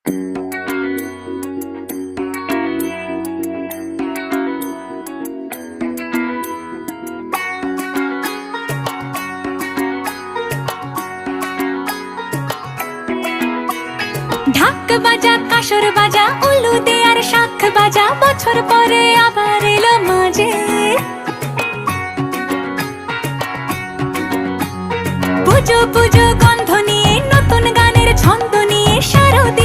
ঢাক বাজা, কাসর বাজা, উলু দে আর শাখ বাজা, বছর পরে আবার এলো মাঝে। পুজো পুজো গন্ধ নিয়ে, নতুন গানের ছন্দ নিয়ে, শারদ